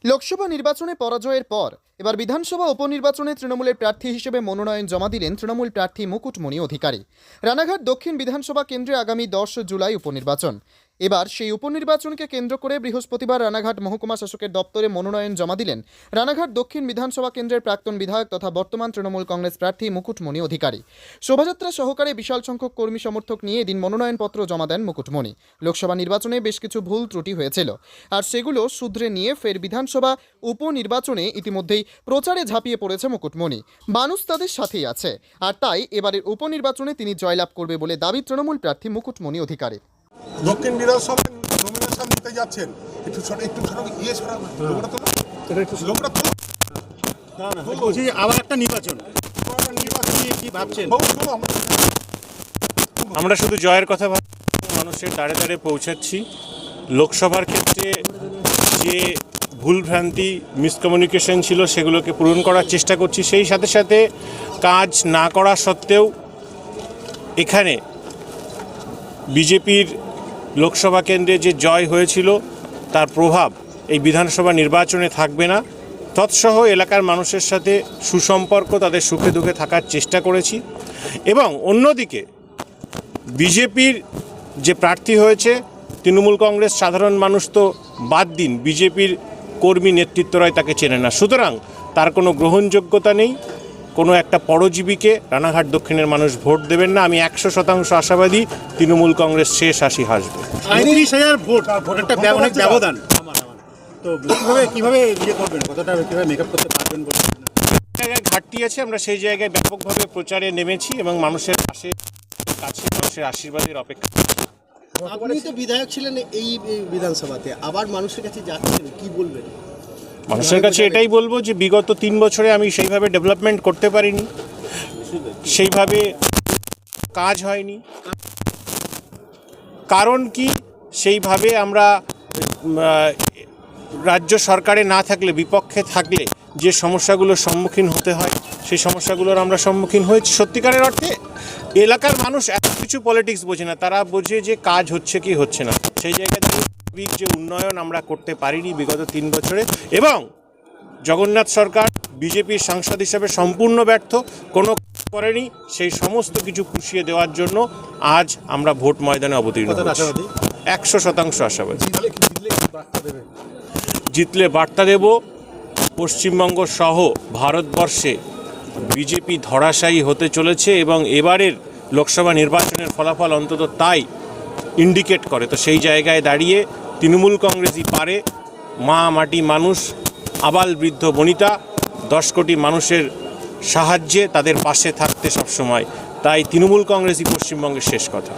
লোকসভা নির্বাচনে পরাজয়ের পর এবার বিধানসভা উপনির্বাচনে তৃণমূলের প্রার্থী হিসেবে মনোনয়ন জমা দিলেন তৃণমূল প্রার্থী মুকুটমণি অধিকারী। রানাঘাট দক্ষিণ বিধানসভা কেন্দ্রে আগামী 10 জুলাই উপনির্বাচন। এবার সেই উপনির্বাচনকে কেন্দ্র করে বৃহস্পতিবার রানাঘাট মহকুমা শাসকের দপ্তরে মনোনয়ন জমা দিলেন রানাঘাট দক্ষিণ বিধানসভা কেন্দ্রের প্রাক্তন বিধায়ক তথা বর্তমান তৃণমূল কংগ্রেস প্রার্থী মুকুটমণি অধিকারী। শোভাযাত্রা সহকারে বিশাল সংখ্যক কর্মী সমর্থক নিয়ে এদিন মনোনয়নপত্র জমা দেন মুকুটমণি। লোকসভা নির্বাচনে বেশ কিছু ভুল ত্রুটি হয়েছিল, আর সেগুলো শুধরে নিয়ে ফের বিধানসভা উপনির্বাচনে ইতিমধ্যেই প্রচারে ঝাঁপিয়ে পড়েছে মুকুটমণি। মানুষ তাদের সাথেই আছে, আর তাই এবারের উপনির্বাচনে তিনি জয়লাভ করবে বলে দাবি তৃণমূল প্রার্থী মুকুটমণি অধিকারী। দক্ষিণ বিধানসভায় নমিনেশন নিতে যাচ্ছেন, একটু ছোট লোকটা তো বলছি আবার একটা নির্বাচন কি ভাবছেন? আমরা শুধু জয়ের কথা ভাবছি, মানুষের দাঁড়ে দাঁড়ে পৌঁছাচ্ছি। লোকসভার ক্ষেত্রে যে ভুলভ্রান্তি মিসকমিউনিকেশন ছিল সেগুলোকে পূরণ করার চেষ্টা করছি। সেই সাথে সাথে কাজ না করা সত্ত্বেও এখানে বিজেপির লোকসভা কেন্দ্রে যে জয় হয়েছিল তার প্রভাব এই বিধানসভা নির্বাচনে থাকবে না। তৎসহ এলাকার মানুষের সাথে সুসম্পর্ক, তাদের সুখে দুঃখে থাকার চেষ্টা করেছি। এবং অন্যদিকে বিজেপির যে প্রার্থী হয়েছে তৃণমূল কংগ্রেস, সাধারণ মানুষ তো বাদ দিন, বিজেপির কর্মী নেতৃত্বরাই তাকে চেনে না। সুতরাং তার কোনো গ্রহণযোগ্যতা নেই। কোনো একটা পরজীবীকে রানাঘাট দক্ষিণের মানুষ ভোট দেবেন না। আমি 100% আশাবাদী তৃণমূল কংগ্রেস শেষ হাসি হাসবে। 35,000 ভোট, একটা অনেক ব্যবধান। তো কিভাবে ইয়ে করবেন, কতটা কিভাবে মেকআপ করতে পারবেন বলে জায়গায় ঘাটতি আছে, আমরা সেই জায়গায় ব্যাপকভাবে প্রচারে নেমেছি এবং মানুষের কাছে মানুষের আশীর্বাদের অপেক্ষা। আপনি তো বিধায়ক ছিলেন এই বিধানসভাতে, আবার মানুষের কাছে যাচ্ছেন, কি বলবেন? মানুষের কাছে এটাই বলবো যে বিগত 3 বছরে আমি সেইভাবে ডেভেলপমেন্ট করতে পারিনি, সেইভাবে কাজ হয়নি। কারণ কি, সেইভাবে আমরা রাজ্য সরকারে না থাকলে, বিপক্ষে থাকলে যে সমস্যাগুলোর সম্মুখীন হতে হয় সেই সমস্যাগুলোর আমরা সম্মুখীন হয়েছি। সত্যিকারের অর্থে এলাকার মানুষ এত কিছু পলিটিক্স বোঝে না, তারা বোঝে যে কাজ হচ্ছে কি হচ্ছে না। সেই জায়গায় যে উন্নয়ন আমরা করতে পারিনি বিগত 3 বছরে, এবং জগন্নাথ সরকার বিজেপির সাংসদ হিসেবে সম্পূর্ণ ব্যর্থ, কোনো করেনি। সেই সমস্ত কিছু পুষিয়ে দেওয়ার জন্য আজ আমরা ভোট ময়দানে অবতীর্ণ হচ্ছি। 100% আশাবাদী। জিতলে বার্তা দেব পশ্চিমবঙ্গ সহ ভারতবর্ষে বিজেপি ধরাশায়ী হতে চলেছে, এবং এবারের লোকসভা নির্বাচনের ফলাফল অন্তত তাই ইন্ডিকেট করে। তো সেই জায়গায় দাঁড়িয়ে তৃণমূল কংগ্রেসই পারে। মা মাটি মানুষ, আবাল বৃদ্ধ বনিতা, 10 কোটি মানুষের সাহায্যে তাদের পাশে থাকতে সবসময়। তাই তৃণমূল কংগ্রেসই পশ্চিমবঙ্গের শেষ কথা।